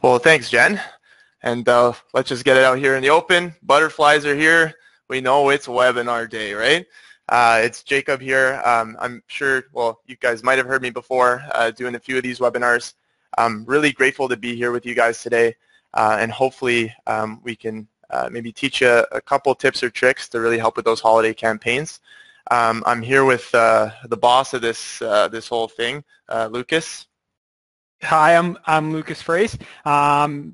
Well, thanks, Jen. And let's just get it out here in the open. Butterflies are here. We know it's webinar day, right? It's Jacob here. I'm sure, well, you guys might have heard me before doing a few of these webinars. I'm really grateful to be here with you guys today. And hopefully we can maybe teach you a couple tips or tricks to really help with those holiday campaigns. I'm here with the boss of this whole thing, Lucas. Hi, I'm Lucas Frace.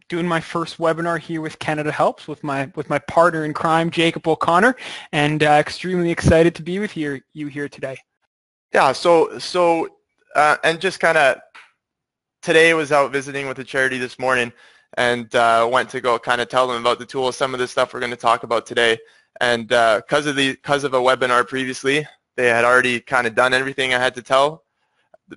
Doing my first webinar here with CanadaHelps with my partner in crime, Jacob O'Connor, and extremely excited to be with you here today. Yeah. And just kind of today I was out visiting with a charity this morning, and went to go kind of tell them about the tools, some of the stuff we're going to talk about today. And because of a webinar previously, they had already kind of done everything I had to tell.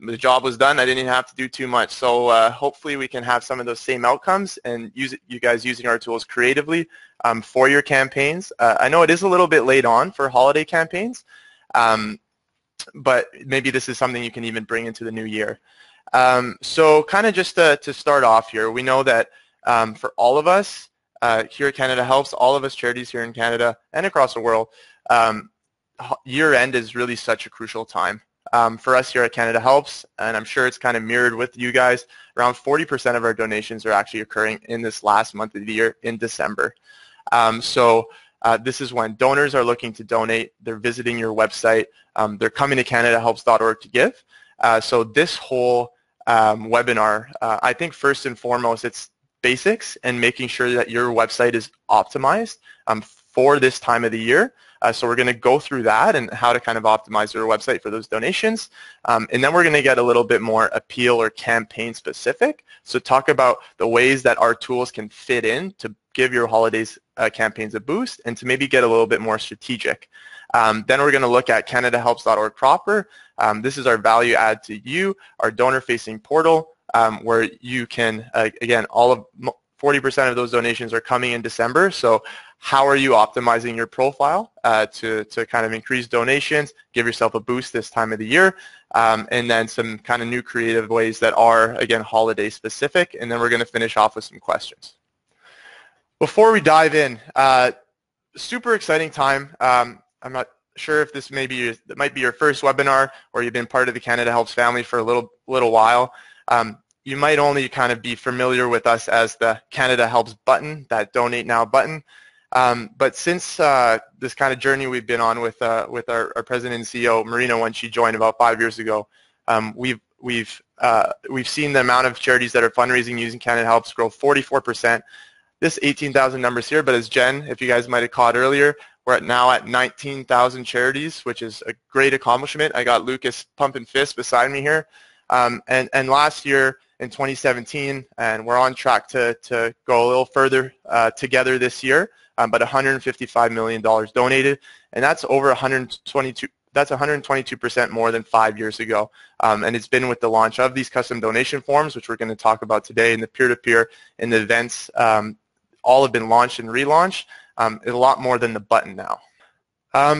The job was done. I didn't even have to do too much. So hopefully we can have some of those same outcomes and you guys using our tools creatively for your campaigns. I know it is a little bit late on for holiday campaigns, but maybe this is something you can even bring into the new year. So kind of just to start off here, we know that for all of us here at CanadaHelps, all of us charities here in Canada and across the world, year end is really such a crucial time. For us here at CanadaHelps, and I'm sure it's kind of mirrored with you guys, around 40% of our donations are actually occurring in this last month of the year in December. This is when donors are looking to donate, they're visiting your website, they're coming to CanadaHelps.org to give. So this whole webinar, I think first and foremost, it's basics and making sure that your website is optimized for this time of the year. So we're going to go through that and how to kind of optimize your website for those donations. And then we're going to get a little bit more appeal or campaign specific. So talk about the ways that our tools can fit in to give your holidays campaigns a boost and to maybe get a little bit more strategic. Then we're going to look at CanadaHelps.org proper. This is our value add to you, our donor-facing portal, where you can, again, 40% of those donations are coming in December. So how are you optimizing your profile to kind of increase donations, give yourself a boost this time of the year, and then some kind of new creative ways that are, again, holiday specific. And then we're going to finish off with some questions. Before we dive in, super exciting time. I'm not sure if this might be your first webinar or you've been part of the CanadaHelps family for a little while. You might only kind of be familiar with us as the CanadaHelps button, that Donate Now button. But since this kind of journey we've been on with our president and CEO, Marina, when she joined about 5 years ago, we've seen the amount of charities that are fundraising using CanadaHelps grow 44%. This 18,000 numbers here, but as Jen, if you guys might have caught earlier, we're now at 19,000 charities, which is a great accomplishment. I got Lucas pumping fists beside me here. And last year in 2017, and we're on track to go a little further together this year, but $155 million donated, and that's over 122. That's 122% more than 5 years ago, and it's been with the launch of these custom donation forms, which we're going to talk about today, and the peer-to-peer and the events. All have been launched and relaunched. A lot more than the button now.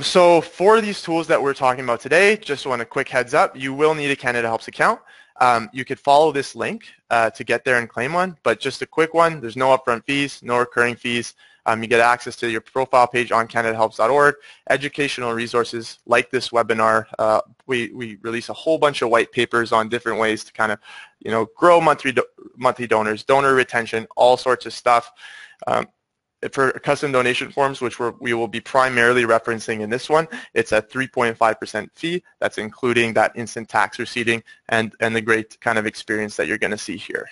So for these tools that we're talking about today, just want a quick heads up, you will need a CanadaHelps account. You could follow this link to get there and claim one, but just a quick one, there's no upfront fees, no recurring fees. You get access to your profile page on CanadaHelps.org, educational resources like this webinar. We release a whole bunch of white papers on different ways to kind of, grow monthly donors, donor retention, all sorts of stuff. For custom donation forms, which we will be primarily referencing in this one, it's a 3.5% fee. That's including that instant tax receipting and the great kind of experience that you're going to see here.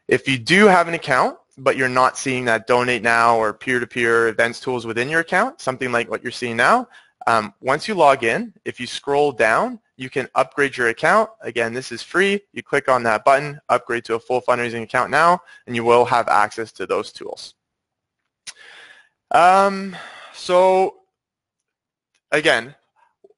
If you do have an account, but you're not seeing that Donate Now or peer-to-peer events tools within your account, something like what you're seeing now, once you log in, if you scroll down, you can upgrade your account. Again, this is free. You click on that button, upgrade to a full fundraising account now, and you will have access to those tools. So again,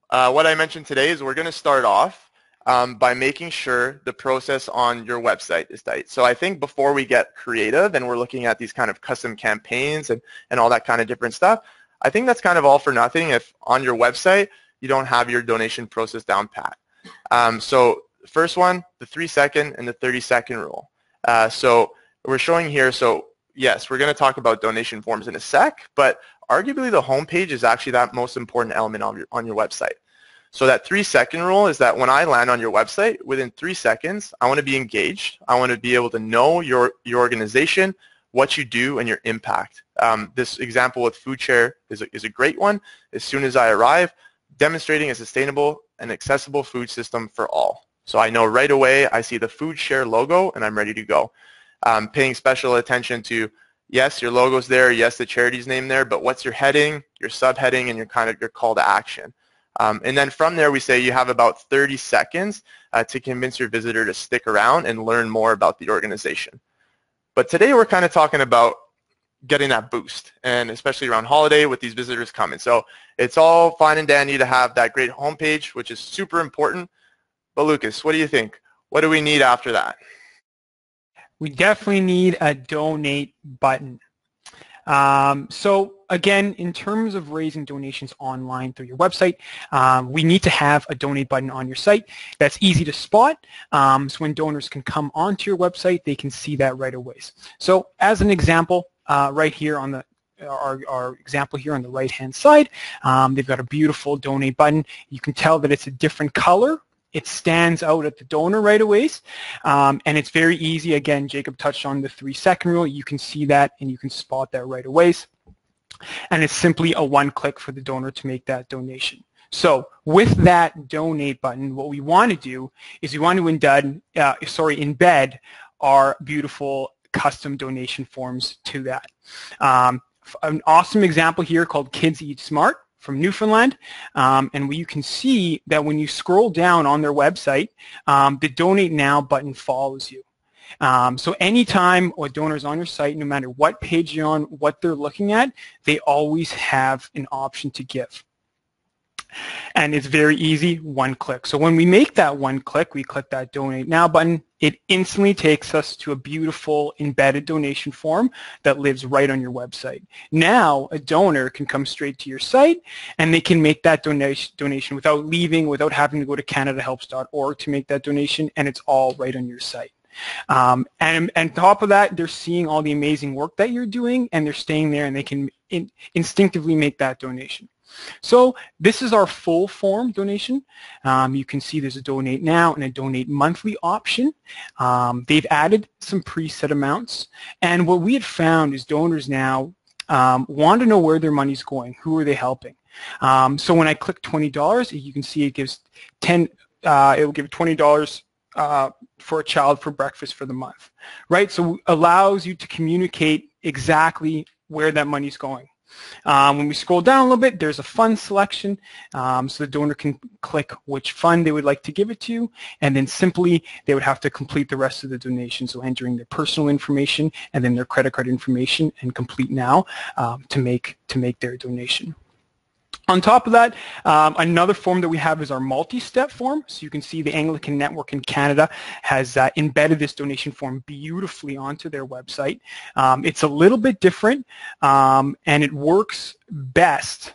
what I mentioned today is we're going to start off by making sure the process on your website is tight. So I think before we get creative and we're looking at these kind of custom campaigns and all that kind of different stuff, I think that's kind of all for nothing if on your website you don't have your donation process down pat. So first one, the 3-second and the 30-second rule. So we're showing here, so yes, we're going to talk about donation forms in a sec, but arguably the homepage is actually that most important element on your website. So that 3-second rule is that when I land on your website, within 3 seconds, I want to be engaged. I want to be able to know your organization, what you do, and your impact. This example with FoodShare is a great one. As soon as I arrive, demonstrating a sustainable and accessible food system for all. So I know right away, I see the FoodShare logo, and I'm ready to go. Paying special attention to, yes, your logo's there, yes, the charity's name there, but what's your heading, your subheading, and your call to action. And then from there, we say you have about 30 seconds to convince your visitor to stick around and learn more about the organization. But today, we're kind of talking about getting that boost, and especially around holiday with these visitors coming. So it's all fine and dandy to have that great homepage, which is super important. But Lucas, what do you think? What do we need after that? We definitely need a donate button. So again, in terms of raising donations online through your website, we need to have a donate button on your site that's easy to spot. So when donors can come onto your website, they can see that right away. So as an example, right here on the our example here on the right-hand side, they've got a beautiful donate button. You can tell that it's a different color. It stands out at the donor right away, and it's very easy. Again, Jacob touched on the 3-second rule. You can see that, and you can spot that right away. And it's simply a one-click for the donor to make that donation. So with that donate button, what we want to do is we want to embed our beautiful custom donation forms to that. An awesome example here called Kids Eat Smart from Newfoundland, and you can see that when you scroll down on their website, the Donate Now button follows you. So anytime a donor is on your site, no matter what page you're on, what they're looking at, they always have an option to give. And it's very easy, one click. So when we make that one click, we click that Donate Now button, it instantly takes us to a beautiful embedded donation form that lives right on your website. Now a donor can come straight to your site and they can make that donation without leaving, without having to go to CanadaHelps.org to make that donation, and it's all right on your site. And on top of that, they're seeing all the amazing work that you're doing, and they're staying there, and they can instinctively make that donation. So this is our full form donation. You can see there's a donate now and a donate monthly option. They've added some preset amounts, and what we had found is donors now want to know where their money's going. Who are they helping? So when I click $20, you can see it gives it will give $20 for a child for breakfast for the month, right? So it allows you to communicate exactly where that money's going. When we scroll down a little bit, there's a fund selection, so the donor can click which fund they would like to give it to, and then simply they would have to complete the rest of the donation, so entering their personal information and then their credit card information and complete now to make their donation. On top of that, another form that we have is our multi-step form. So you can see the Anglican Network in Canada has embedded this donation form beautifully onto their website. It's a little bit different, and it works best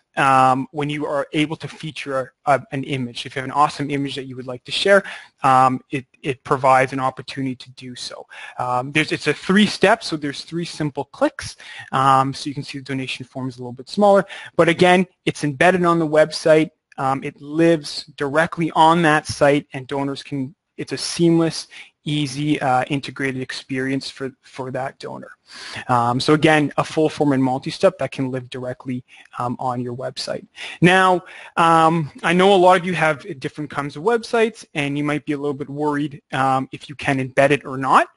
when you are able to feature an image. If you have an awesome image that you would like to share, it provides an opportunity to do so. It's a 3-step, so there's 3 simple clicks, so you can see the donation form is a little bit smaller. But again, it's embedded on the website. It lives directly on that site, and donors can. It's a seamless, easy, integrated experience for that donor. So again, a full form and multi-step that can live directly on your website. Now, I know a lot of you have different kinds of websites, and you might be a little bit worried if you can embed it or not.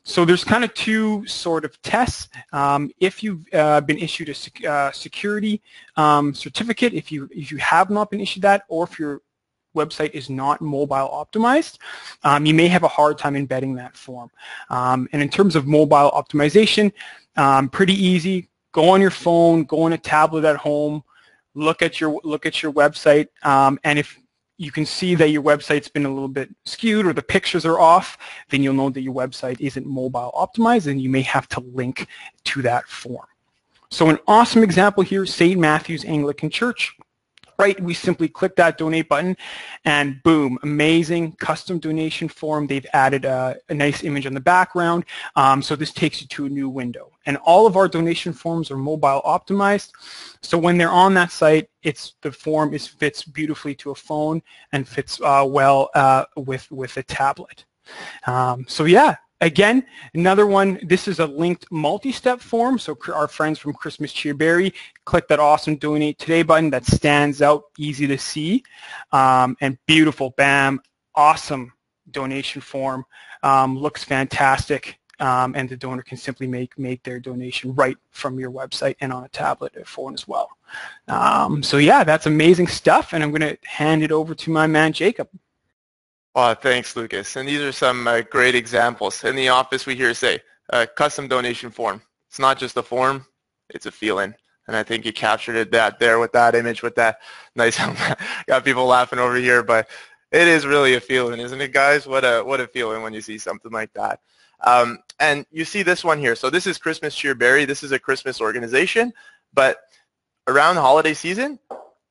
So there's kind of 2 sort of tests. If you've been issued a security certificate, if you have not been issued that, or if you're website is not mobile optimized, you may have a hard time embedding that form. And in terms of mobile optimization, pretty easy. Go on your phone, go on a tablet at home, look at your website, and if you can see that your website's been a little bit skewed or the pictures are off, then you'll know that your website isn't mobile optimized, and you may have to link to that form. So an awesome example here, St. Matthew's Anglican Church. right? We simply click that donate button and boom, amazing custom donation form. They've added a nice image on the background. So this takes you to a new window. And all of our donation forms are mobile optimized. So when they're on that site, the form fits beautifully to a phone and fits well with a tablet. So yeah. Again, another one, this is a linked multi-step form. So our friends from Christmas Cheerberry, click that awesome Donate Today button that stands out, easy to see, and beautiful, bam, awesome donation form, looks fantastic, and the donor can simply make their donation right from your website and on a tablet or phone as well. So yeah, that's amazing stuff, and I'm going to hand it over to my man, Jacob. Oh, thanks, Lucas. And these are some great examples. In the office, we hear say, custom donation form. It's not just a form, it's a feeling. And I think you captured that there with that image, with that nice, got people laughing over here, but it is really a feeling, isn't it, guys? What a feeling when you see something like that. And you see this one here. So this is Christmas Cheerberry. This is a Christmas organization, but around the holiday season,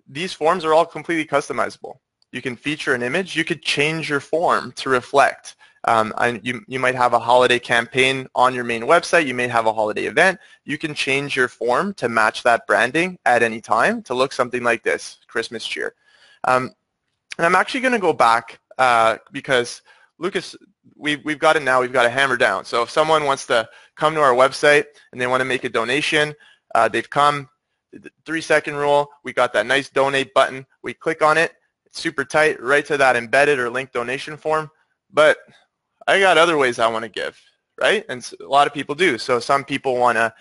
these forms are all completely customizable. You can feature an image. You could change your form to reflect. You might have a holiday campaign on your main website. You may have a holiday event. You can change your form to match that branding at any time to look something like this, Christmas cheer. And I'm actually going to go back because, Lucas, we've got it now. We've got it hammered down. So if someone wants to come to our website and they want to make a donation, they've come, the 3-second rule, we got that nice donate button. We click on it. Super tight, right to that embedded or linked donation form. But I got other ways I want to give, right? And a lot of people do. So some people want to,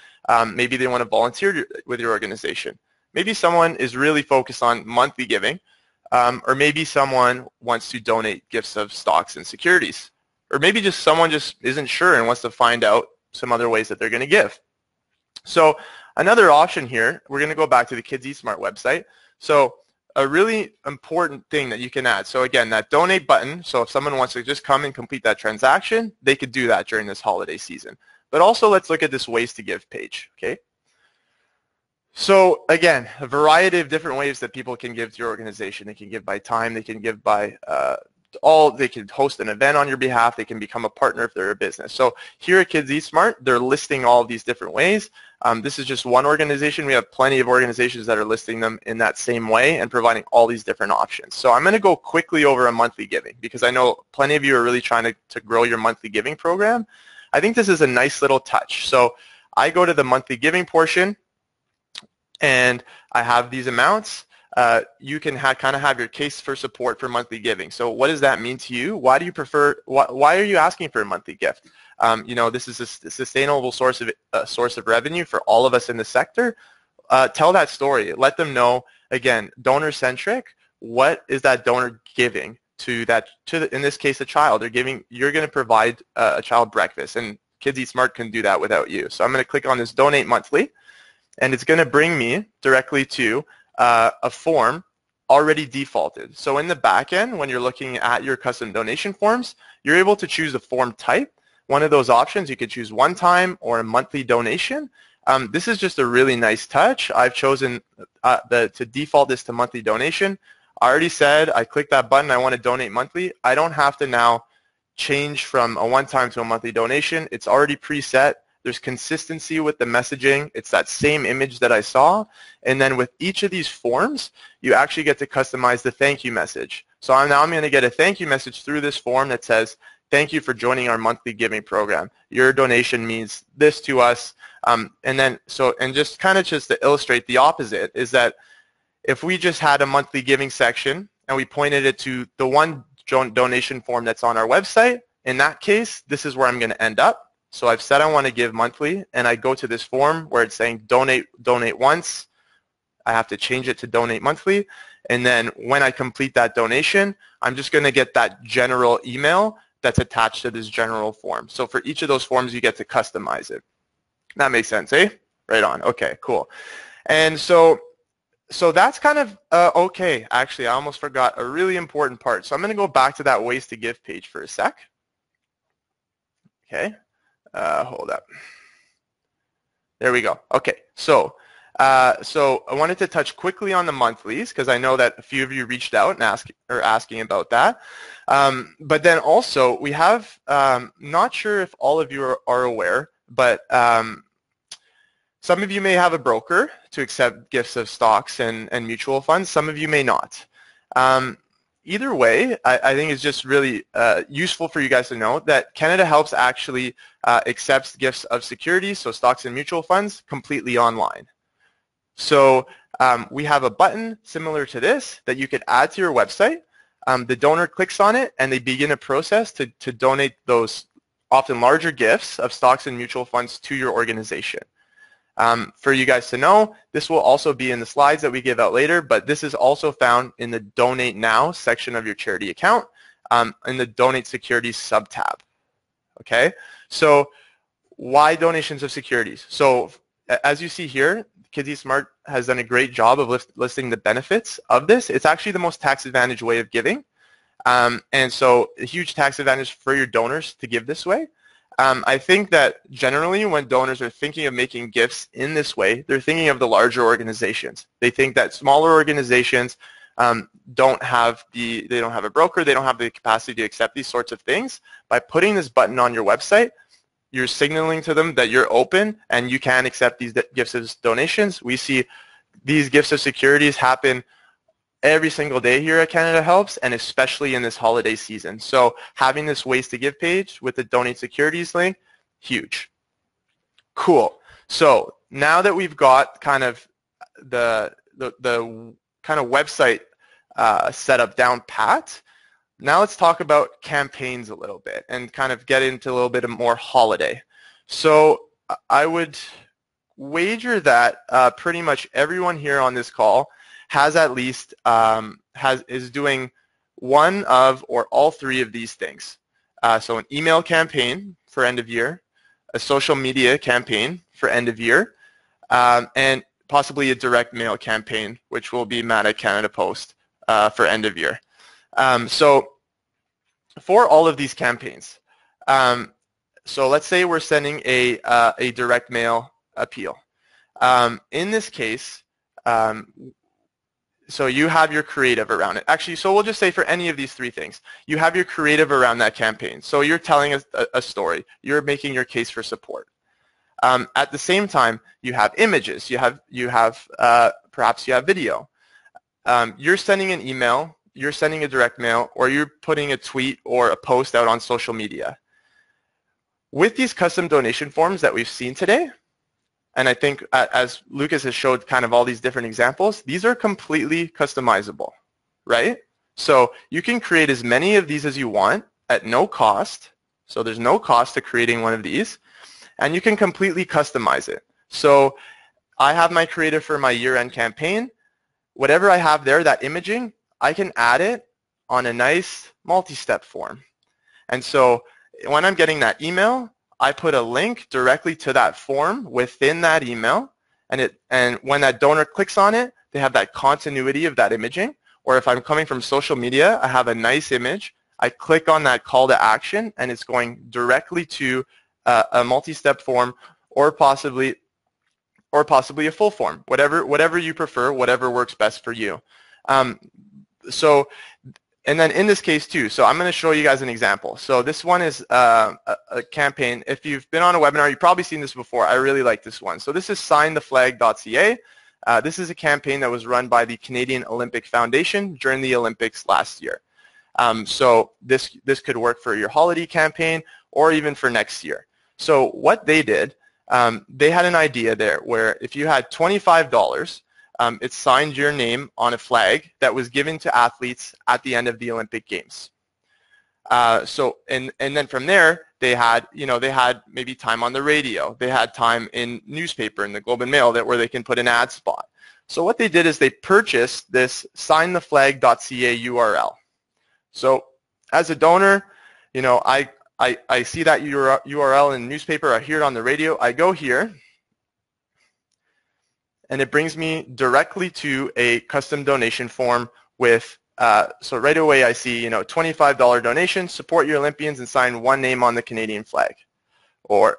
maybe they want to volunteer with your organization. Maybe someone is really focused on monthly giving, or maybe someone wants to donate gifts of stocks and securities, or maybe just someone just isn't sure and wants to find out some other ways that they're going to give. So another option here, we're going to go back to the Kids Eat Smart website. So a really important thing that you can add. So again, that donate button, so if someone wants to just come and complete that transaction, they could do that during this holiday season. But also let's look at this ways to give page, okay? So again, a variety of different ways that people can give to your organization. They can give by time, they can give by they can host an event on your behalf, they can become a partner if they're a business. So here at Kids Eat Smart, they're listing all of these different ways. This is just one organization. We have plenty of organizations that are listing them in that same way and providing all these different options. So I'm going to go quickly over a monthly giving because I know plenty of you are really trying to grow your monthly giving program. I think this is a nice little touch. So I go to the monthly giving portion and I have these amounts. You can kind of have your case for support for monthly giving. So what does that mean to you? Why do you prefer? Why are you asking for a monthly gift? You know, this is a sustainable source of revenue for all of us in the sector. Tell that story. Let them know. Again, donor centric. What is that donor giving to in this case a child? They're giving. You're going to provide a child breakfast, and Kids Eat Smart can do that without you. So I'm going to click on this donate monthly, and it's going to bring me directly to a form already defaulted. So in the back end, when you're looking at your custom donation forms, you're able to choose a form type. One of those options, you could choose one time or a monthly donation. This is just a really nice touch. I've chosen to default this to monthly donation. I already said I click that button, I want to donate monthly. I don't have to now change from a one-time to a monthly donation. It's already preset. There's consistency with the messaging. It's that same image that I saw. And then with each of these forms, you actually get to customize the thank you message. So now I'm going to get a thank you message through this form that says, thank you for joining our monthly giving program. Your donation means this to us. And just to illustrate the opposite is that if we just had a monthly giving section and we pointed it to the one donation form that's on our website, in that case, this is where I'm going to end up. So I've said I want to give monthly, and I go to this form where it's saying donate once. I have to change it to donate monthly. And then when I complete that donation, I'm just going to get that general email that's attached to this general form. So for each of those forms, you get to customize it. That makes sense, eh? Right on. Okay, cool. And so that's kind of okay. Actually, I almost forgot a really important part. So I'm going to go back to that ways to give page for a sec. Okay. Hold up. There we go. Okay. So So I wanted to touch quickly on the monthlies because I know that a few of you reached out and asking about that. But then also we have, not sure if all of you are aware, but some of you may have a broker to accept gifts of stocks and mutual funds. Some of you may not. Either way, I think it's just really useful for you guys to know that CanadaHelps actually accepts gifts of securities, so stocks and mutual funds, completely online. So we have a button similar to this that you could add to your website. The donor clicks on it and they begin a process to donate those often larger gifts of stocks and mutual funds to your organization. For you guys to know, this will also be in the slides that we give out later, but this is also found in the Donate Now section of your charity account in the Donate Securities sub-tab. Okay, so why donations of securities? So as you see here, Kidsy Smart has done a great job of listing the benefits of this. It's actually the most tax-advantaged way of giving. And so a huge tax advantage for your donors to give this way. I think that generally when donors are thinking of making gifts in this way, they're thinking of the larger organizations. They think that smaller organizations don't have a broker, they don't have the capacity to accept these sorts of things. By putting this button on your website, you're signaling to them that you're open and you can accept these gifts as donations. We see these gifts of securities happen every single day here at CanadaHelps, and especially in this holiday season. So having this Ways to Give page with the Donate Securities link, huge. Cool. So now that we've got kind of the kind of website set up down pat, now let's talk about campaigns a little bit and kind of get into a little bit of more holiday. So I would wager that pretty much everyone here on this call has at least is doing one of or all three of these things. So an email campaign for end of year, a social media campaign for end of year, and possibly a direct mail campaign, which will be Mad at Canada Post for end of year. So for all of these campaigns, so let's say we're sending a direct mail appeal. In this case, so you have your creative around it. Actually, so we'll just say for any of these three things, you have your creative around that campaign. So you're telling a story. You're making your case for support. At the same time, you have images. Perhaps you have video. You're sending an email. You're sending a direct mail, or you're putting a tweet or a post out on social media. With these custom donation forms that we've seen today, and I think as Lucas has showed kind of all these different examples, these are completely customizable, right? So you can create as many of these as you want at no cost. So there's no cost to creating one of these, and you can completely customize it. So I have my creative for my year-end campaign. Whatever I have there, that imaging, I can add it on a nice multi-step form. And so when I'm getting that email, I put a link directly to that form within that email, and when that donor clicks on it, they have that continuity of that imaging. Or if I'm coming from social media, I have a nice image. I click on that call to action, and it's going directly to a multi-step form, or possibly a full form, whatever you prefer, whatever works best for you. And then in this case too, so I'm going to show you guys an example. So this one is a campaign. If you've been on a webinar, you've probably seen this before. I really like this one. So this is signtheflag.ca. This is a campaign that was run by the Canadian Olympic Foundation during the Olympics last year. So this could work for your holiday campaign or even for next year. So what they did, they had an idea there where if you had $25, it signed your name on a flag that was given to athletes at the end of the Olympic Games. And then from there, they had maybe time on the radio. They had time in newspaper, in the Globe and Mail, where they can put an ad spot. So what they did is they purchased this signtheflag.ca URL. So as a donor, I see that URL in the newspaper. I hear it on the radio. I go here, and it brings me directly to a custom donation form with, so right away I see, $25 donation, support your Olympians and sign one name on the Canadian flag.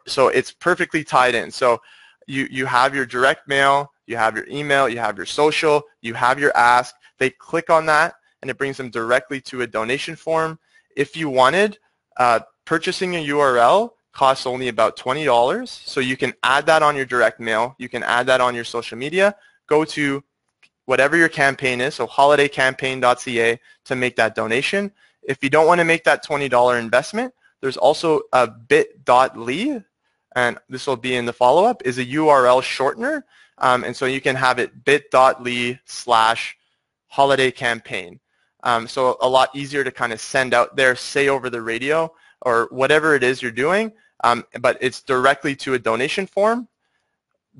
So it's perfectly tied in. So, you have your direct mail, you have your email, you have your social, you have your ask. They click on that, and it brings them directly to a donation form. If you wanted, purchasing a URL costs only about $20, so you can add that on your direct mail. You can add that on your social media. Go to whatever your campaign is, so holidaycampaign.ca, to make that donation. If you don't want to make that $20 investment, there's also a bit.ly, and this will be in the follow-up, is a URL shortener, and so you can have it bit.ly/holidaycampaign. So a lot easier to kind of send out there, say over the radio, or whatever it is you're doing, but it's directly to a donation form.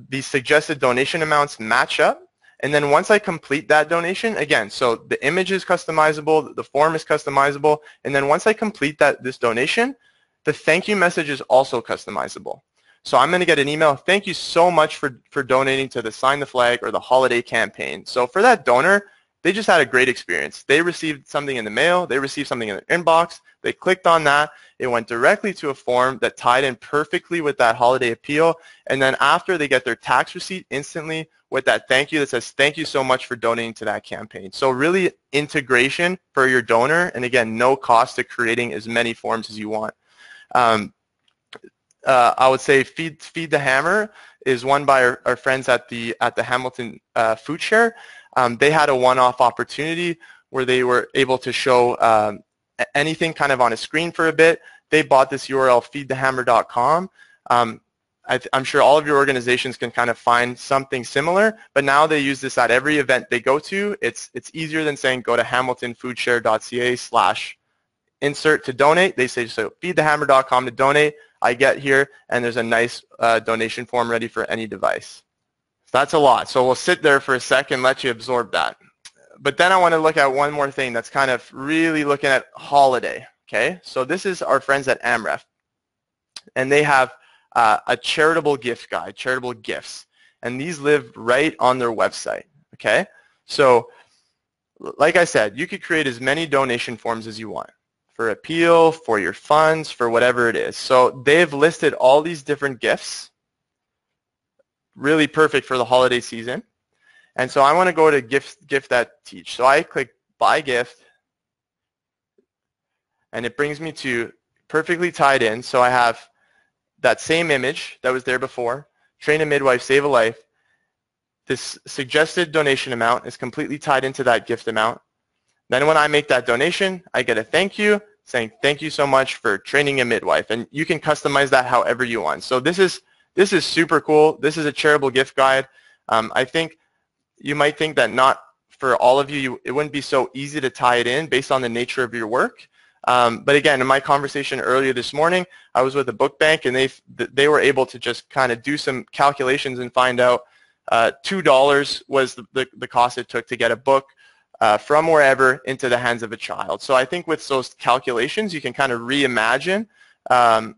The suggested donation amounts match up, and then once I complete that donation, again, so the image is customizable, the form is customizable, and then once I complete this donation, the thank you message is also customizable. So I'm going to get an email, thank you so much for donating to the Sign the Flag or the Holiday Campaign. So for that donor, they just had a great experience. They received something in the mail, they received something in their inbox, they clicked on that, it went directly to a form that tied in perfectly with that holiday appeal, and then after they get their tax receipt instantly with that thank you that says thank you so much for donating to that campaign. So really integration for your donor, and again, no cost to creating as many forms as you want. I would say Feed the Hammer is one by our friends at the Hamilton Food Share. They had a one-off opportunity where they were able to show anything kind of on a screen for a bit. They bought this URL, feedthehammer.com. I'm sure all of your organizations can kind of find something similar, but now they use this at every event they go to. It's easier than saying go to hamiltonfoodshare.ca/insert to donate. They say so feedthehammer.com to donate. I get here, and there's a nice donation form ready for any device. So that's a lot. So we'll sit there for a second, let you absorb that. But then I want to look at one more thing that's kind of really looking at holiday. Okay, so this is our friends at AMREF, and they have a charitable gift guide, charitable gifts, and these live right on their website. Okay, so like I said, you could create as many donation forms as you want for appeal, for your funds, for whatever it is. So they've listed all these different gifts, really perfect for the holiday season. And so I want to go to gift that teach. So I click buy gift, and it brings me to perfectly tied in. So I have that same image that was there before, train a midwife, save a life. This suggested donation amount is completely tied into that gift amount. Then when I make that donation, I get a thank you saying thank you so much for training a midwife, and you can customize that however you want. So this is super cool. This is a charitable gift guide. I think you might think that not for all of you, it wouldn't be so easy to tie it in based on the nature of your work. But again, in my conversation earlier this morning, I was with a book bank, and they were able to just kind of do some calculations and find out $2 was the cost it took to get a book from wherever into the hands of a child. So I think with those calculations, you can kind of reimagine, and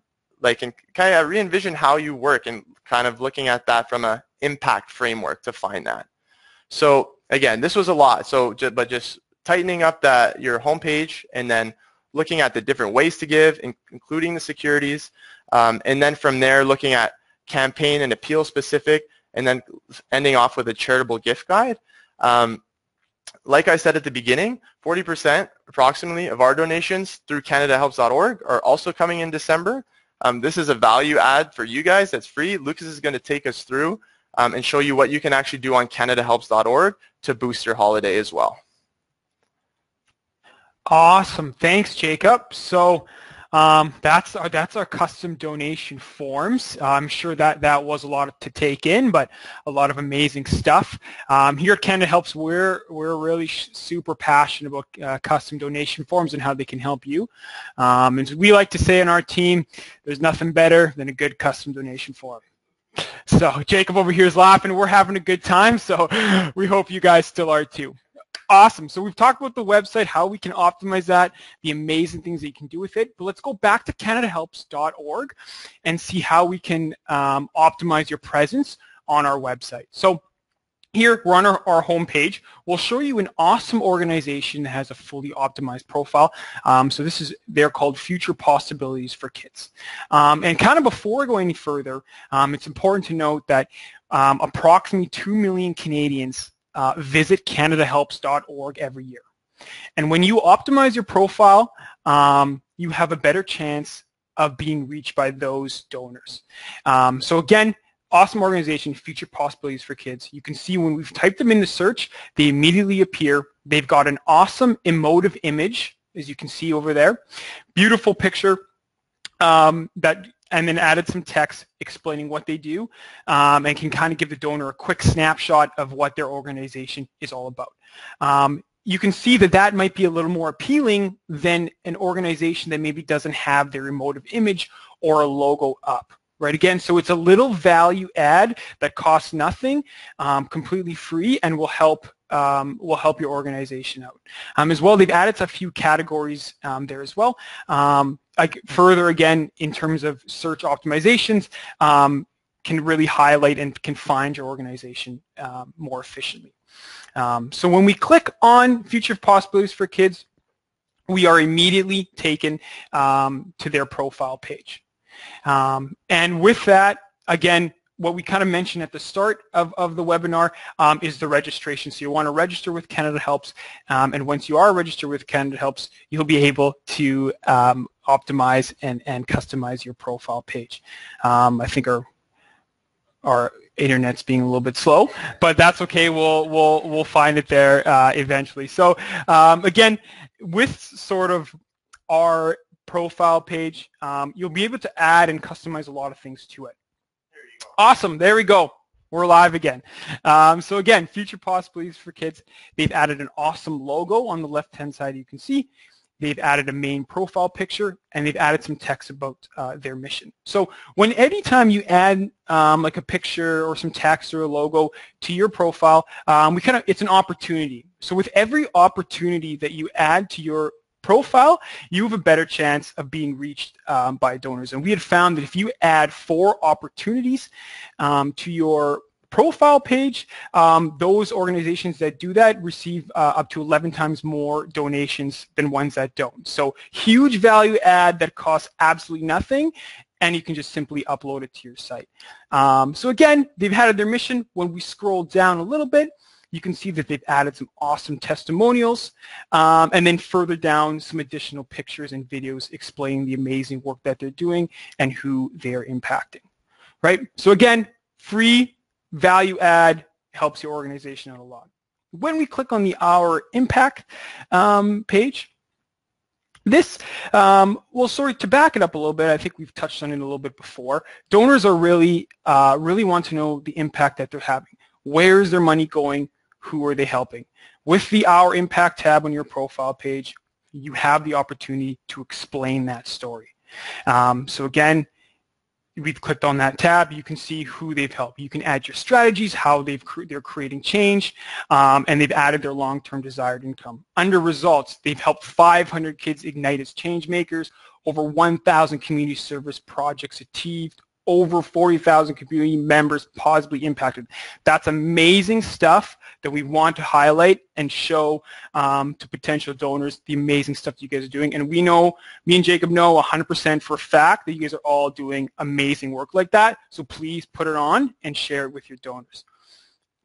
kind of re-envision how you work, and kind of looking at that from an impact framework to find that. So again, this was a lot. So, but just tightening up your homepage, and then looking at the different ways to give, including the securities, and then from there looking at campaign and appeal specific, and then ending off with a charitable gift guide. Like I said at the beginning, 40% approximately of our donations through CanadaHelps.org are also coming in December. This is a value add for you guys that's free. Lucas is going to take us through and show you what you can actually do on CanadaHelps.org to boost your holiday as well. Awesome. Thanks, Jacob. So that's our custom donation forms. I'm sure that was a lot to take in, but a lot of amazing stuff. Here at Canada Helps, we're really super passionate about custom donation forms and how they can help you. And as we like to say in our team, there's nothing better than a good custom donation form. So Jacob over here is laughing. We're having a good time, so we hope you guys still are too. Awesome. So we've talked about the website, how we can optimize that, the amazing things that you can do with it. But let's go back to CanadaHelps.org and see how we can optimize your presence on our website. So Here, we're on our home page. We'll show you an awesome organization that has a fully optimized profile. So they're called Future Possibilities for Kids. And kind of before going any further, it's important to note that approximately 2 million Canadians visit CanadaHelps.org every year. And when you optimize your profile, you have a better chance of being reached by those donors. So again, awesome organization, Future Possibilities for Kids. You can see when we've typed them in the search, they immediately appear. They've got an awesome emotive image, as you can see over there. Beautiful picture and then added some text explaining what they do and can kind of give the donor a quick snapshot of what their organization is all about. You can see that that might be a little more appealing than an organization that maybe doesn't have their emotive image or a logo up. Right, again, so it's a little value add that costs nothing, completely free, and will help your organization out. As well, they've added a few categories there as well. Like further, again, in terms of search optimizations, can really highlight and can find your organization more efficiently. So when we click on Future Possibilities for Kids, we are immediately taken to their profile page. And with that, again, what we kind of mentioned at the start of the webinar is the registration. So you want to register with Canada Helps, and once you are registered with Canada Helps, you'll be able to optimize and customize your profile page. I think our internet's being a little bit slow, but that's okay. We'll find it there eventually. So again, with sort of our profile page, you'll be able to add and customize a lot of things to it. Awesome, there we go. We're live again. So again, Future Possibilities for Kids, they've added an awesome logo on the left-hand side you can see. They've added a main profile picture, and they've added some text about their mission. So anytime you add like a picture or some text or a logo to your profile, it's an opportunity. So with every opportunity that you add to your profile, you have a better chance of being reached by donors. And we had found that if you add 4 opportunities to your profile page, those organizations that do that receive up to 11 times more donations than ones that don't. So huge value add that costs absolutely nothing, and you can just simply upload it to your site. So again, they've added their mission. When we scroll down a little bit, you can see that they've added some awesome testimonials, and then further down some additional pictures and videos explaining the amazing work that they're doing and who they're impacting, right? So again, free value add, helps your organization out a lot. When we click on the Our Impact page, this, well, sorry, to back it up a little bit, I think we've touched on it a little bit before. Donors are really want to know the impact that they're having. Where is their money going? Who are they helping? With the Our Impact tab on your profile page, you have the opportunity to explain that story. So again, we've clicked on that tab. You can see who they've helped. You can add your strategies, how they're creating change, and they've added their long-term desired income. Under results, they've helped 500 kids ignite as change makers, over 1,000 community service projects achieved, over 40,000 community members positively impacted. That's amazing stuff that we want to highlight and show to potential donors the amazing stuff that you guys are doing. And we know, me and Jacob know 100% for a fact that you guys are all doing amazing work like that. So please put it on and share it with your donors.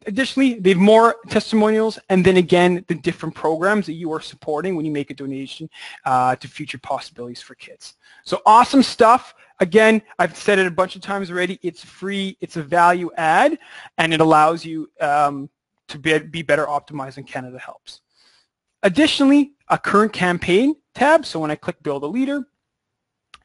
Additionally, they have more testimonials, and then again, the different programs that you are supporting when you make a donation to Future Possibilities for Kids. So awesome stuff. Again, I've said it a bunch of times already. It's free. It's a value add, and it allows you to be better optimized in Canada Helps. Additionally, a current campaign tab. So when I click Build a Leader,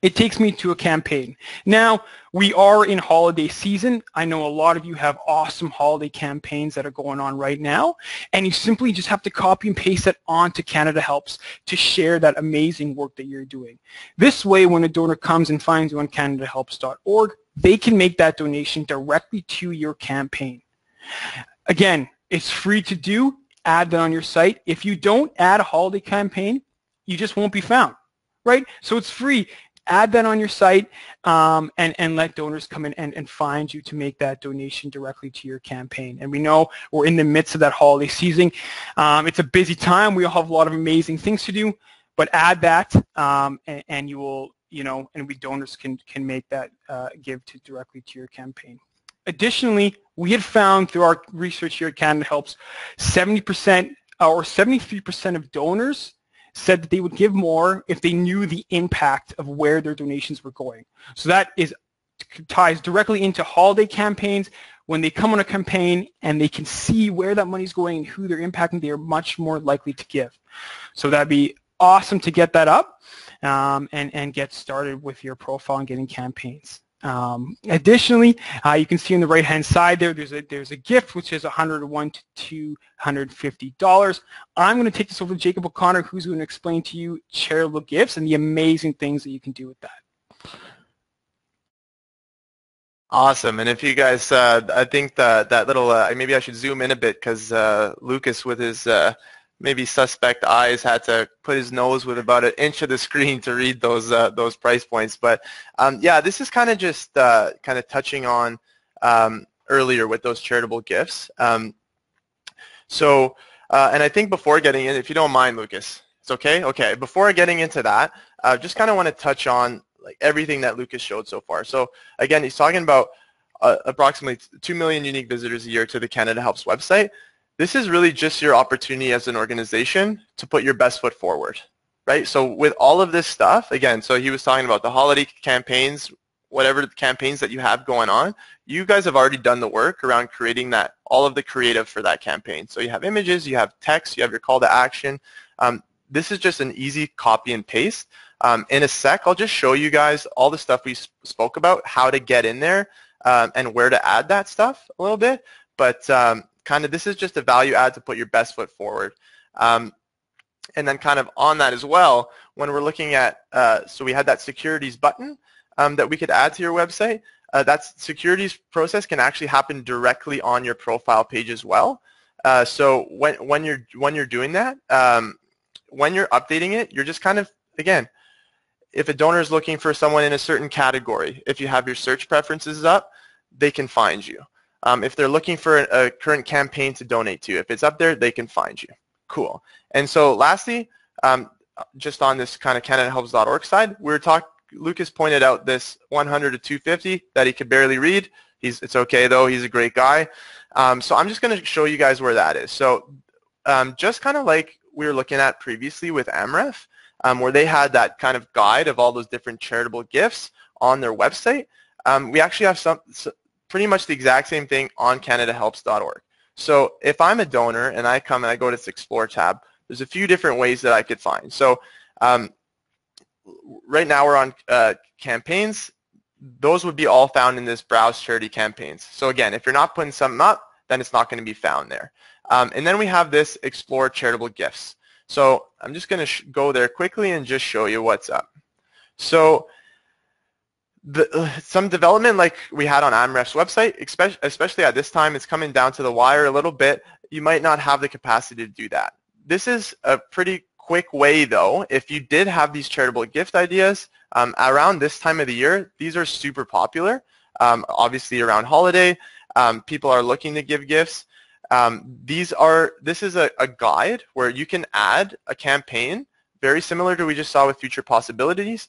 it takes me to a campaign. Now, we are in holiday season. I know a lot of you have awesome holiday campaigns that are going on right now, and you simply just have to copy and paste it onto Canada Helps to share that amazing work that you're doing. This way, when a donor comes and finds you on CanadaHelps.org, they can make that donation directly to your campaign. Again, it's free to do. Add that on your site. If you don't add a holiday campaign, you just won't be found, right? So it's free. add that on your site, and let donors come in and find you to make that donation directly to your campaign. And we know we're in the midst of that holiday season. It's a busy time. We all have a lot of amazing things to do, but add that, and you will, and we donors can make that give directly to your campaign. Additionally, we had found through our research here at Canada Helps, 70% or 73% of donors said that they would give more if they knew the impact of where their donations were going. So that ties directly into holiday campaigns. When they come on a campaign and they can see where that money is going and who they're impacting, they are much more likely to give. So that'd be awesome to get that up and get started with your profile and getting campaigns. Additionally, you can see on the right-hand side there's a gift which is $101 to $250. I'm going to take this over to Jacob O'Connor, who's going to explain to you charitable gifts and the amazing things that you can do with that. Awesome. And if you guys, I think that little, maybe I should zoom in a bit because Lucas with his maybe suspect eyes had to put his nose with about an inch of the screen to read those price points. But yeah, this is kind of just kind of touching on earlier with those charitable gifts. And I think before getting in, if you don't mind, Lucas, it's okay? Okay, before getting into that, just kind of want to touch on like everything that Lucas showed so far. So again, he's talking about approximately 2 million unique visitors a year to the Canada Helps website. This is really just your opportunity as an organization to put your best foot forward, right? So with all of this stuff, again, so he was talking about the holiday campaigns, whatever the campaigns that you have going on, you guys have already done the work around creating that, all of the creative for that campaign. So you have images, you have text, you have your call to action. This is just an easy copy and paste. In a sec, I'll just show you guys all the stuff we spoke about, how to get in there and where to add that stuff a little bit. But kind of this is just a value add to put your best foot forward. And then kind of on that as well, when we're looking at, so we had that securities button that we could add to your website. That securities process can actually happen directly on your profile page as well. So when you're doing that, when you're updating it, you're just kind of, again, if a donor is looking for someone in a certain category, if you have your search preferences up, they can find you. If they're looking for a current campaign to donate to, if it's up there, they can find you. Cool. And so lastly, just on this kind of CanadaHelps.org side, Lucas pointed out this 100 to 250 that he could barely read. It's okay though, he's a great guy. So I'm just going to show you guys where that is. So just kind of like we were looking at previously with AMREF, where they had that kind of guide of all those different charitable gifts on their website, we actually have pretty much the exact same thing on CanadaHelps.org. So if I'm a donor and I come and I go to this Explore tab, there's a few different ways that I could find. So right now we're on campaigns. Those would be all found in this Browse Charity Campaigns. So again, if you're not putting something up, then it's not going to be found there. And then we have this Explore Charitable Gifts. So I'm just going to go there quickly and just show you what's up. So some development like we had on AMREF's website, especially at this time, it's coming down to the wire a little bit. You might not have the capacity to do that. This is a pretty quick way, though. If you did have these charitable gift ideas around this time of the year, these are super popular. Obviously, around holiday, people are looking to give gifts. This is a guide where you can add a campaign very similar to what we just saw with Future Possibilities.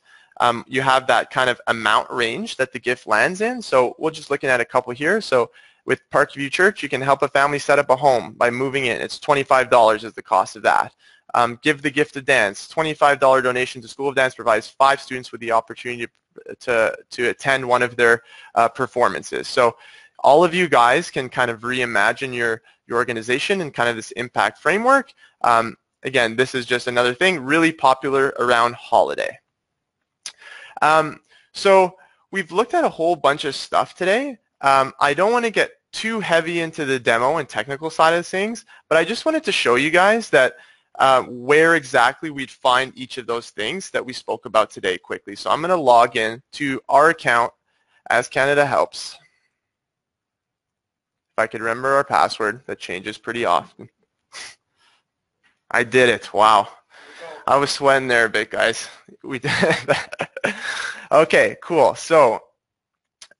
You have that kind of amount range that the gift lands in. So we're just looking at a couple here. So with Parkview Church, you can help a family set up a home by moving in. It's $25 is the cost of that. Give the Gift of Dance, $25 donation to School of Dance provides 5 students with the opportunity to attend one of their performances. So all of you guys can kind of reimagine your organization and kind of this impact framework. Again, this is just another thing really popular around holiday. So we've looked at a whole bunch of stuff today. I don't want to get too heavy into the demo and technical side of things, but I just wanted to show you guys that where exactly we'd find each of those things that we spoke about today quickly. So I'm going to log in to our account as Canada Helps. If I could remember our password, that changes pretty often. I did it. Wow. I was sweating there a bit, guys. We did that. Okay, cool. So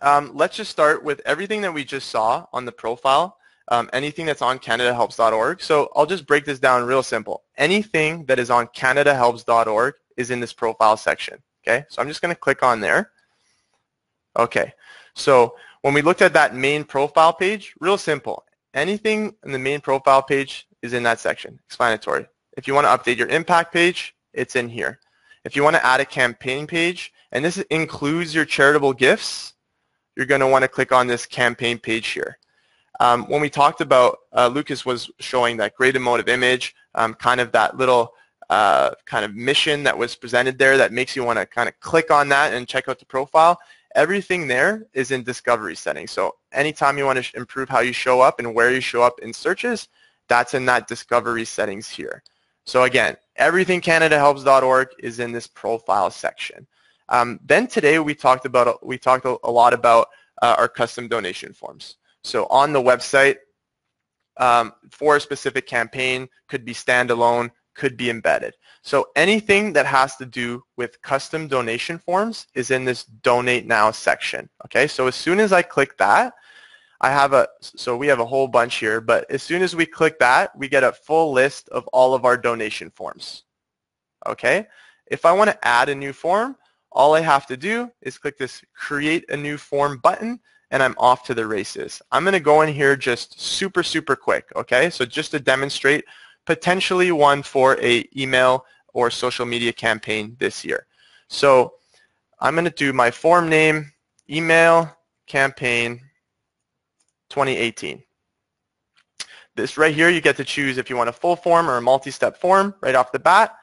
let's just start with everything that we just saw on the profile, anything that's on CanadaHelps.org. So I'll just break this down real simple. Anything that is on CanadaHelps.org is in this profile section. Okay, so I'm just going to click on there. Okay, so when we looked at that main profile page, real simple. Anything in the main profile page is in that section, explanatory. If you want to update your impact page, it's in here. If you want to add a campaign page, and this includes your charitable gifts, you're going to want to click on this campaign page here. When we talked about, Lucas was showing that great emotive image, kind of that little kind of mission that was presented there that makes you want to kind of click on that and check out the profile. Everything there is in discovery settings. So anytime you want to improve how you show up and where you show up in searches, that's in that discovery settings here. So again, everything CanadaHelps.org is in this profile section. Then today we talked a lot about our custom donation forms. So on the website, for a specific campaign, could be standalone, could be embedded. So anything that has to do with custom donation forms is in this Donate Now section. Okay, so as soon as I click that, so we have a whole bunch here, but as soon as we click that, we get a full list of all of our donation forms. Okay, if I want to add a new form, all I have to do is click this Create a New Form button, and I'm off to the races. I'm going to go in here just super quick. Okay, so just to demonstrate, potentially one for a email or social media campaign this year. So I'm going to do my form name, email campaign 2018. This right here, you get to choose if you want a full form or a multi-step form right off the bat.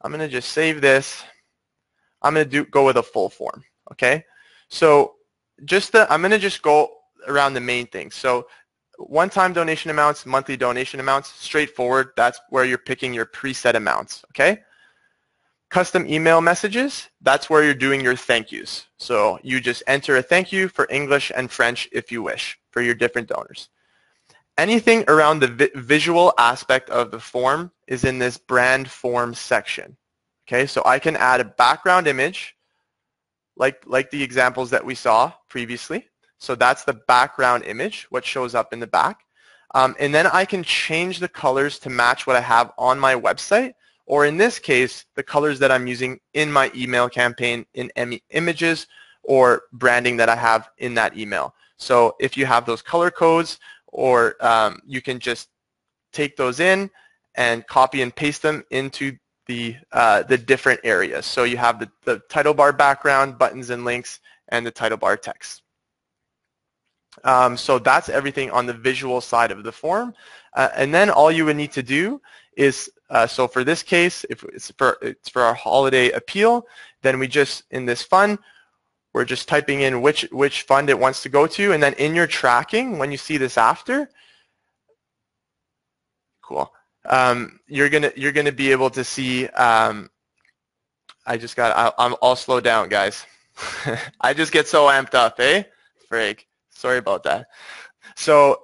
I'm going to just save this. I'm going to go with a full form. Okay, so I'm going to just go around the main things. So one-time donation amounts, monthly donation amounts, straightforward. That's where you're picking your preset amounts, okay? Custom email messages, that's where you're doing your thank yous. So you just enter a thank you for English and French if you wish for your different donors. Anything around the visual aspect of the form is in this brand form section, okay? So I can add a background image like the examples that we saw previously. So that's the background image, what shows up in the back. And then I can change the colors to match what I have on my website, or in this case, the colors that I'm using in my email campaign in images or branding that I have in that email. So if you have those color codes, or you can just take those in and copy and paste them into the different areas. So you have the title bar background, buttons and links, and the title bar text. So that's everything on the visual side of the form. And then all you would need to do is, so for this case, if it's for our holiday appeal, then we just, in this fund, we're just typing in which fund it wants to go to, and then in your tracking, when you see this after, cool, you're gonna be able to see, I'll slow down, guys. I just get so amped up, eh? Frig. Sorry about that. So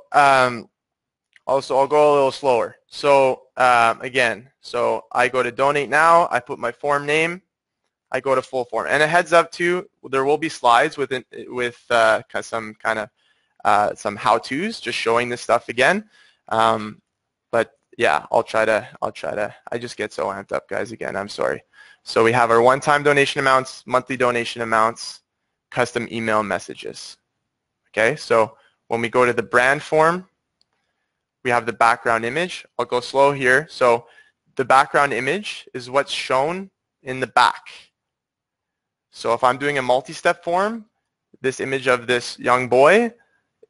also I'll go a little slower. So again, so I go to Donate Now, I put my form name, I go to full form. And a heads up too, there will be slides with some how-tos, just showing this stuff again. But yeah, I'll try to, I just get so amped up, guys, again, I'm sorry. So we have our one-time donation amounts, monthly donation amounts, custom email messages. Okay, so when we go to the brand form, we have the background image. I'll go slow here. So the background image is what's shown in the back. So if I'm doing a multi-step form, this image of this young boy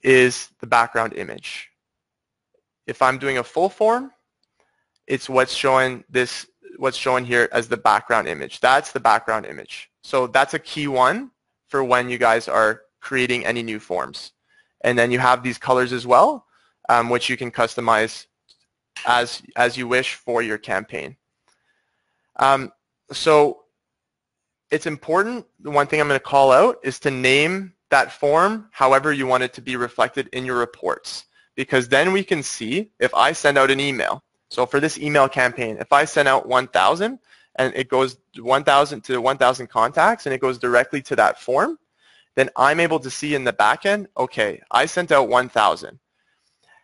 is the background image. If I'm doing a full form, it's what's shown here as the background image. That's the background image. So that's a key one for when you guys are creating any new forms. And then you have these colors as well, which you can customize as you wish for your campaign. So it's important, the one thing I'm going to call out is to name that form however you want it to be reflected in your reports, because then we can see if I send out an email So for this email campaign, if I send out 1,000 and it goes 1,000 to 1,000 contacts and it goes directly to that form, then I'm able to see in the back end, okay, I sent out 1,000.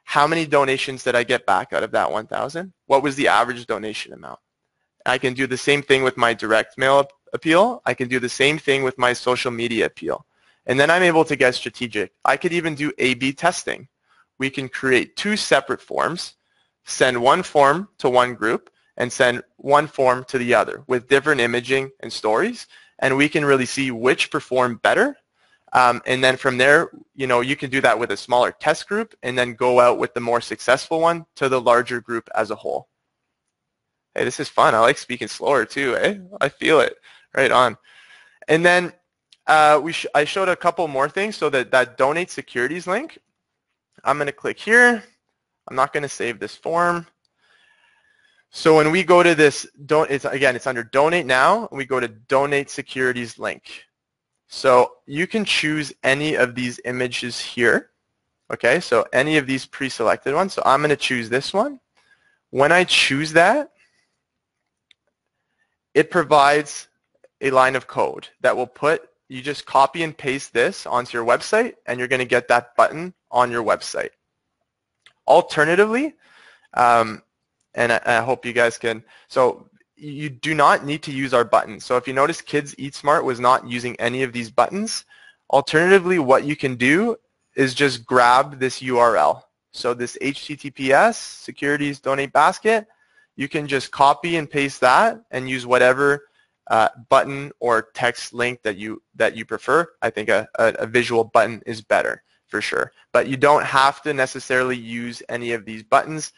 How many donations did I get back out of that 1,000? What was the average donation amount? I can do the same thing with my direct mail appeal. I can do the same thing with my social media appeal. And then I'm able to get strategic. I could even do A/B testing. We can create 2 separate forms, send one form to one group, and send one form to the other with different imaging and stories. And we can really see which perform better. And then from there, you can do that with a smaller test group and then go out with the more successful one to the larger group as a whole. Hey, this is fun. I like speaking slower too, eh? I feel it. Right on. And then I showed a couple more things. So that donate securities link, I'm going to click here. I'm not going to save this form. So when we go to this, it's under donate now, and we go to donate securities link. So you can choose any of these images here. Okay, so any of these pre-selected ones. So I'm going to choose this one. When I choose that, it provides a line of code that will you just copy and paste this onto your website, and you're going to get that button on your website. Alternatively, and I hope you guys can, so you do not need to use our buttons. So if you notice, Kids Eat Smart was not using any of these buttons. Alternatively, what you can do is just grab this URL. So this HTTPS, securities donate basket, you can just copy and paste that and use whatever button or text link that you prefer. I think a visual button is better for sure. But you don't have to necessarily use any of these buttons.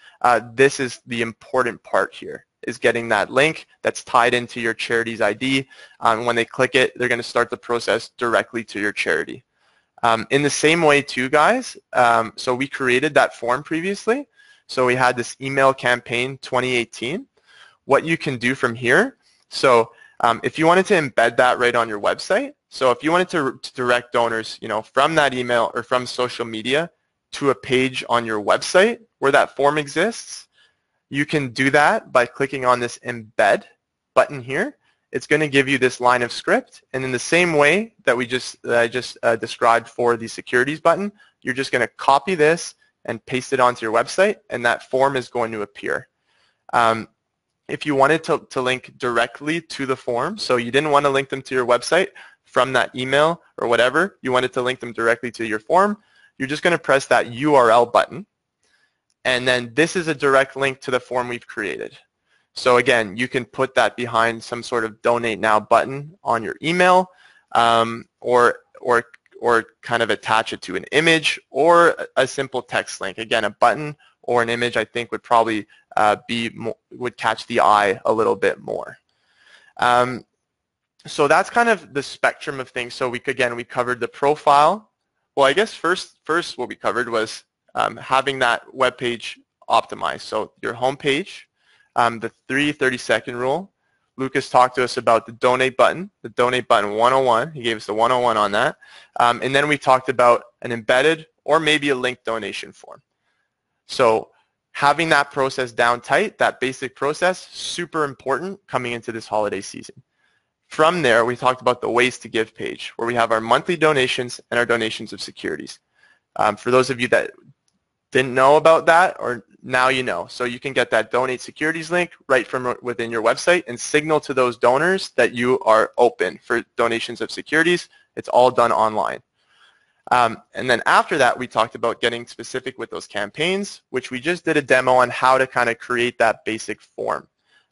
This is the important part here, is getting that link that's tied into your charity's ID. When they click it, they're going to start the process directly to your charity. In the same way too, guys, so we created that form previously. So we had this email campaign 2018. What you can do from here, so if you wanted to embed that right on your website, so if you wanted to direct donors, from that email or from social media to a page on your website where that form exists, you can do that by clicking on this embed button here. It's going to give you this line of script, and in the same way that I just described for the securities button, you're just going to copy this and paste it onto your website, and that form is going to appear. If you wanted to link directly to the form, so you didn't want to link them to your website from that email or whatever, you wanted to link them directly to your form, you're just going to press that URL button, and then this is a direct link to the form we've created. So again, you can put that behind some sort of donate now button on your email, or kind of attach it to an image or a simple text link. Again, a button or an image I think would probably would catch the eye a little bit more. So that's kind of the spectrum of things. So we covered the profile. Well, I guess first what we covered was having that web page optimized. So your home page, the 30-second rule. Lucas talked to us about the donate button 101. He gave us the 101 on that. And then we talked about an embedded or maybe a linked donation form. So having that process down tight, that basic process, super important coming into this holiday season. From there, we talked about the ways to give page, where we have our monthly donations and our donations of securities. For those of you that didn't know about that, or now you know. So you can get that donate securities link right from within your website and signal to those donors that you are open for donations of securities. It's all done online. And then after that, we talked about getting specific with those campaigns, which we just did a demo on how to kind of create that basic form.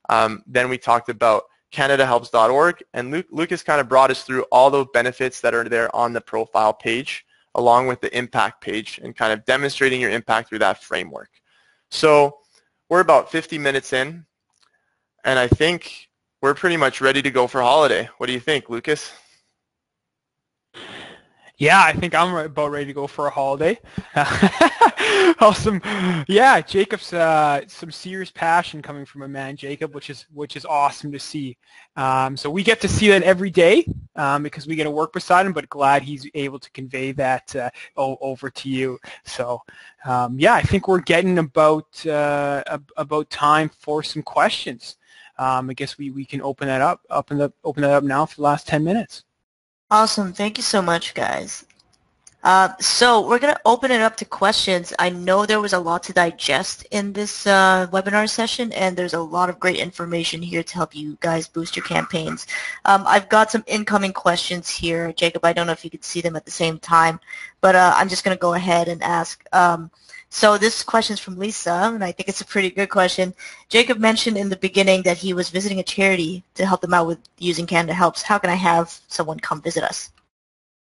Then we talked about CanadaHelps.org, and Lucas kind of brought us through all the benefits that are there on the profile page, along with the impact page, and kind of demonstrating your impact through that framework. So we're about 50 minutes in, and I think we're pretty much ready to go for holiday. What do you think, Lucas? Yeah, I think I'm about ready to go for a holiday. Awesome. Yeah, Jacob's some serious passion coming from a man, Jacob, which is awesome to see. So we get to see that every day because we get to work beside him. But glad he's able to convey that over to you. So yeah, I think we're getting about time for some questions. I guess we can open that up, open that up now for the last 10 minutes. Awesome. Thank you so much, guys. So we're going to open it up to questions. I know there was a lot to digest in this webinar session, and there's a lot of great information here to help you guys boost your campaigns. I've got some incoming questions here. Jacob, I don't know if you could see them at the same time, but I'm just going to go ahead and ask. So this question is from Lisa, and I think it's a pretty good question. Jacob mentioned in the beginning that he was visiting a charity to help them out with using Canada Helps. How can I have someone come visit us?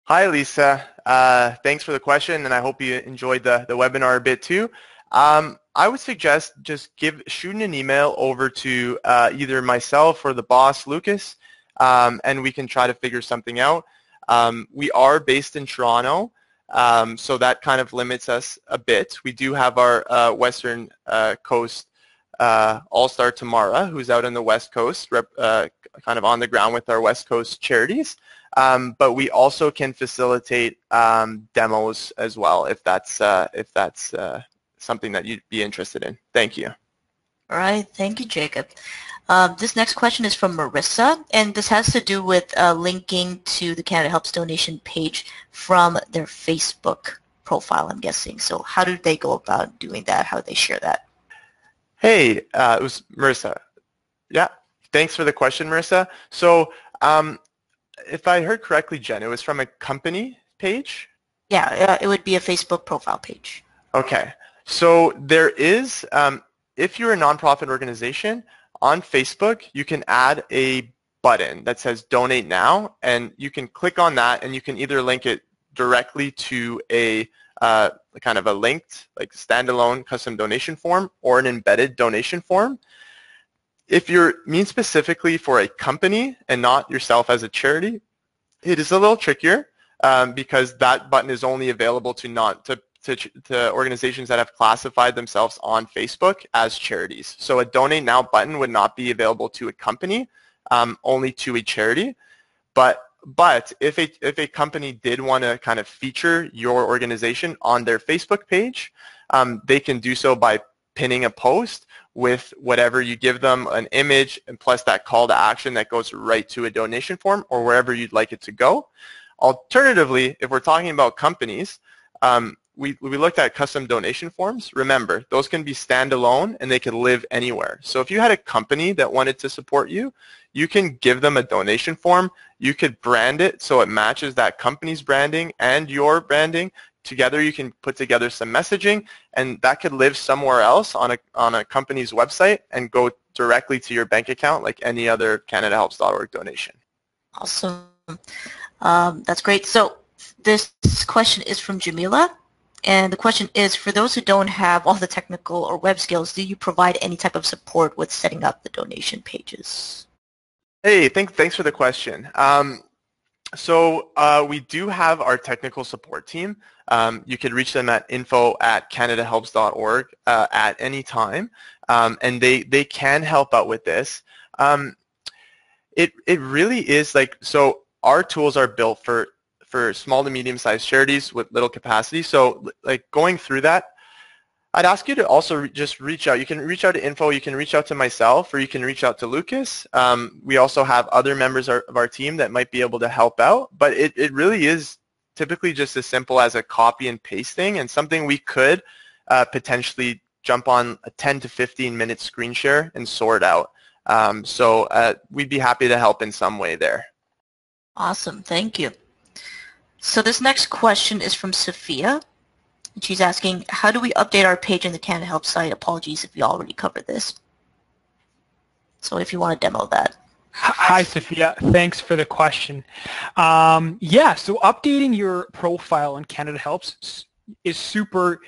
Hi, Lisa. Thanks for the question, and I hope you enjoyed the webinar a bit too. I would suggest just shooting an email over to either myself or the boss, Lucas, and we can try to figure something out. We are based in Toronto, so that kind of limits us a bit. We do have our Western Coast All-Star Tamara, who's out on the West Coast, kind of on the ground with our West Coast charities. But we also can facilitate demos as well if that's something that you'd be interested in. Thank you. All right, thank you, Jacob. This next question is from Marissa, and this has to do with linking to the Canada Helps donation page from their Facebook profile, I'm guessing. So how do they go about doing that? How do they share that? Hey, it was Marissa. Yeah, thanks for the question, Marissa. So if I heard correctly, Jen, it was from a company page? Yeah, it would be a Facebook profile page. Okay. So there is, if you're a nonprofit organization, on Facebook, you can add a button that says Donate Now, and you can click on that, and you can either link it directly to a kind of a linked, like standalone custom donation form or an embedded donation form. If you're mean specifically for a company and not yourself as a charity, it is a little trickier because that button is only available to organizations that have classified themselves on Facebook as charities. So a Donate Now button would not be available to a company, only to a charity. But if a company did want to kind of feature your organization on their Facebook page, they can do so by pinning a post with whatever you give them, an image, and plus that call to action that goes right to a donation form or wherever you'd like it to go. Alternatively, if we're talking about companies, we looked at custom donation forms. Remember, those can be standalone and they can live anywhere. So if you had a company that wanted to support you, you can give them a donation form. You could brand it so it matches that company's branding and your branding. Together you can put together some messaging, and that could live somewhere else on a company's website and go directly to your bank account like any other CanadaHelps.org donation. Awesome. That's great. So this question is from Jamila, and the question is, for those who don't have all the technical or web skills, do you provide any type of support with setting up the donation pages? Hey, thanks for the question. So we do have our technical support team. You can reach them at info@CanadaHelps.org at any time, and they can help out with this. It really is like, so our tools are built for small to medium-sized charities with little capacity. So like going through that, I'd ask you to also just reach out. You can reach out to info, you can reach out to myself, or you can reach out to Lucas. We also have other members of our team that might be able to help out, but it really is typically just as simple as a copy and paste thing, and something we could potentially jump on a 10 to 15 minute screen share and sort out. So we'd be happy to help in some way there. Awesome, thank you. So this next question is from Sophia. She's asking, how do we update our page in the Canada Help site? Apologies if we already covered this. So if you want to demo that. Hi, Sophia. Thanks for the question. Yeah, so updating your profile on Canada Helps is super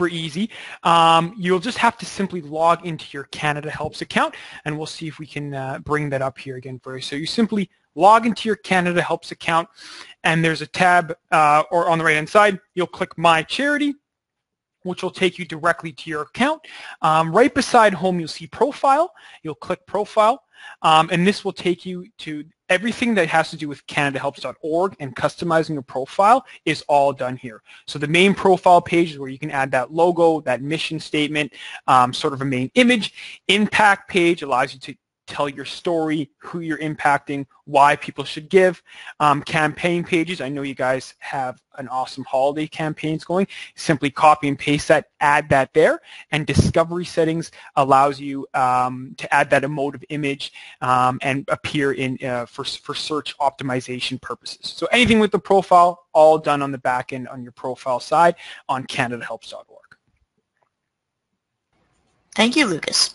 easy. You'll just have to simply log into your Canada Helps account, and we'll see if we can bring that up here again for you. So you simply log into your Canada Helps account, and there's a tab, or on the right-hand side, you'll click My Charity, which will take you directly to your account. Right beside home, you'll see Profile. You'll click Profile, and this will take you to everything that has to do with CanadaHelps.org, and customizing your profile is all done here. So the main profile page is where you can add that logo, that mission statement, sort of a main image. Impact page allows you to tell your story, who you're impacting, why people should give. Campaign pages, I know you guys have an awesome holiday campaigns going. Simply copy and paste that, add that there. And discovery settings allows you to add that emotive image and appear in for search optimization purposes. So anything with the profile, all done on the back end on your profile side on CanadaHelps.org. Thank you, Lucas.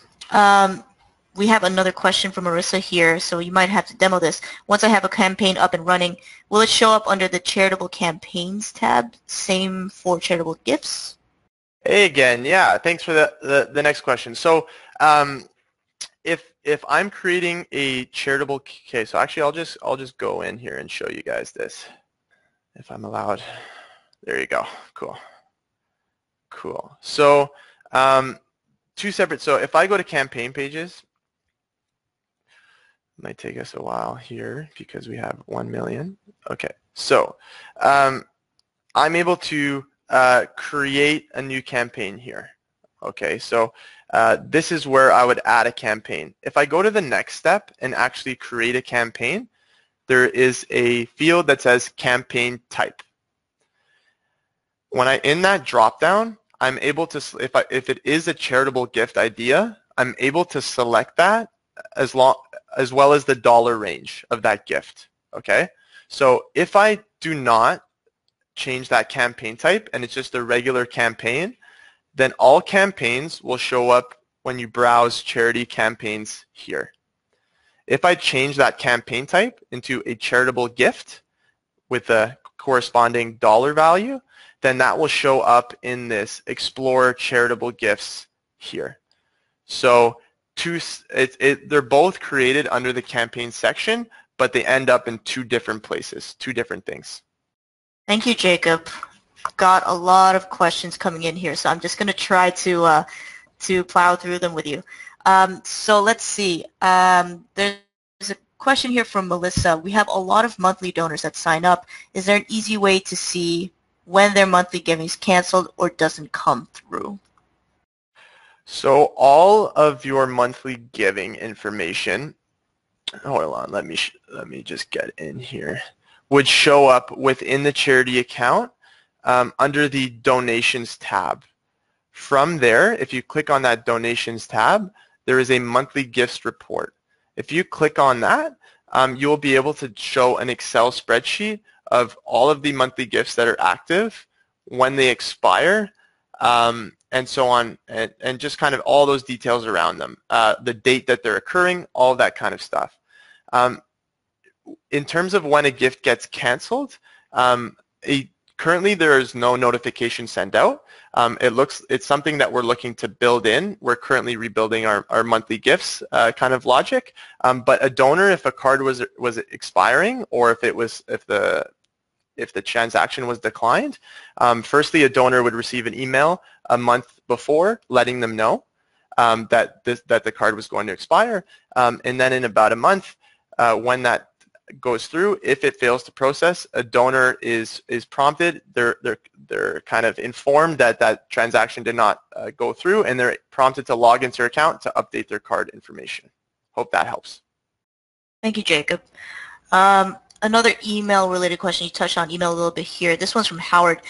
We have another question from Marissa here, so you might have to demo this. Once I have a campaign up and running, will it show up under the Charitable Campaigns tab? Same for charitable gifts? Hey again, yeah, thanks for the next question. So if I'm creating a charitable, okay, so actually I'll just go in here and show you guys this, if I'm allowed. There you go, cool. So two separate, so if I go to campaign pages, it might take us a while here because we have 1 million. Okay, so I'm able to create a new campaign here. Okay, so this is where I would add a campaign. If I go to the next step and actually create a campaign, there is a field that says campaign type. When in that drop down, I'm able to, if it is a charitable gift idea, I'm able to select that as well as the dollar range of that gift. Okay, so if I do not change that campaign type and it's just a regular campaign, then all campaigns will show up when you browse charity campaigns here. If I change that campaign type into a charitable gift with a corresponding dollar value, then that will show up in this Explore Charitable Gifts here. So they're both created under the campaign section, but they end up in two different places, two different things. Thank you, Jacob. Got a lot of questions coming in here, so I'm just going to try to plow through them with you. So let's see. There's a question here from Melissa. We have a lot of monthly donors that sign up. Is there an easy way to see when their monthly giving is canceled or doesn't come through? So all of your monthly giving information, hold on, let me just get in here, would show up within the charity account under the donations tab. From there, if you click on that donations tab, there is a monthly gifts report. If you click on that, you'll be able to show an Excel spreadsheet of all of the monthly gifts that are active, when they expire, and so on, and just kind of all those details around them, the date that they're occurring, all of that kind of stuff. In terms of when a gift gets canceled, currently there is no notification sent out. It's something that we're looking to build in. We're currently rebuilding our monthly gifts kind of logic. But a donor, if a card was expiring, or if the transaction was declined, firstly a donor would receive an email a month before letting them know that the card was going to expire, and then in about a month, when that goes through, if it fails to process, a donor is prompted. They're kind of informed that that transaction did not go through, and they're prompted to log into their account to update their card information. Hope that helps. Thank you, Jacob. Another email-related question. You touched on email a little bit here. This one's from Howard.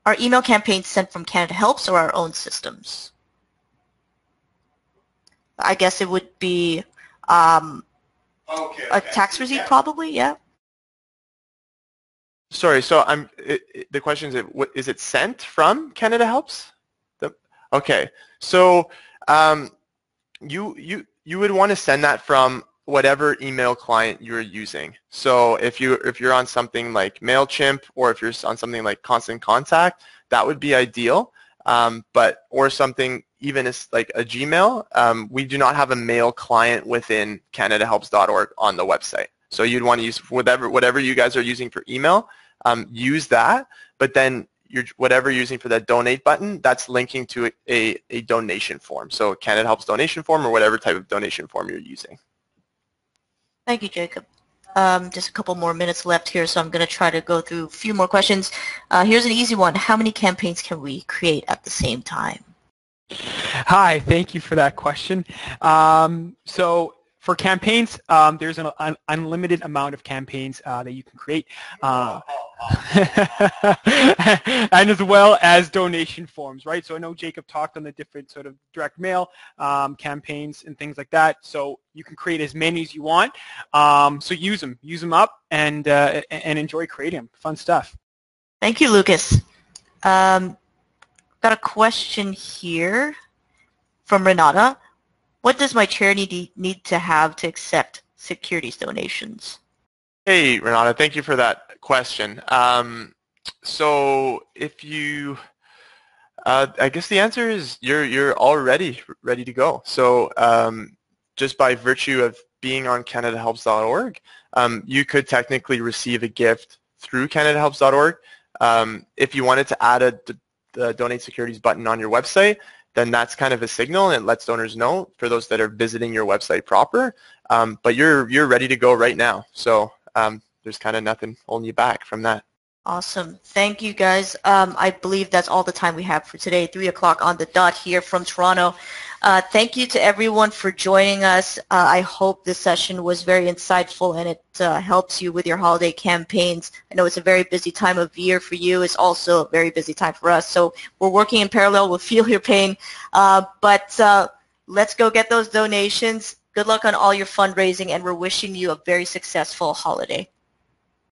Are email campaigns sent from CanadaHelps or our own systems? I guess it would be a tax receipt, probably, yeah. Sorry, so the question is it sent from CanadaHelps? Okay, so you would want to send that from whatever email client you're using. So if you're on something like MailChimp, or if you're on something like Constant Contact, that would be ideal. Or something even as like a Gmail, we do not have a mail client within CanadaHelps.org on the website. So you'd want to use whatever you guys are using for email, use that, but then whatever you're using for that donate button, that's linking to a donation form. So Canada Helps donation form or whatever type of donation form you're using. Thank you, Jacob. Just a couple more minutes left here, so I'm going to try to go through a few more questions. Here's an easy one. How many campaigns can we create at the same time? Hi, thank you for that question. So for campaigns, there's an unlimited amount of campaigns that you can create, and as well as donation forms, right? So I know Jacob talked on the different sort of direct mail campaigns and things like that. So you can create as many as you want. So use them up, and enjoy creating them. Fun stuff. Thank you, Lucas. Got a question here from Renata. What does my charity need to have to accept securities donations? Hey, Renata, thank you for that question. So if you, I guess the answer is you're already ready to go. So just by virtue of being on CanadaHelps.org, you could technically receive a gift through CanadaHelps.org. If you wanted to add the Donate Securities button on your website, then that's kind of a signal, and it lets donors know for those that are visiting your website proper. But you're ready to go right now. So there's kind of nothing holding you back from that. Awesome. Thank you, guys. I believe that's all the time we have for today, 3 o'clock on the dot here from Toronto. Thank you to everyone for joining us. I hope this session was very insightful and it helps you with your holiday campaigns. I know it's a very busy time of year for you. It's also a very busy time for us. So we're working in parallel. We'll feel your pain. But let's go get those donations. Good luck on all your fundraising, and we're wishing you a very successful holiday.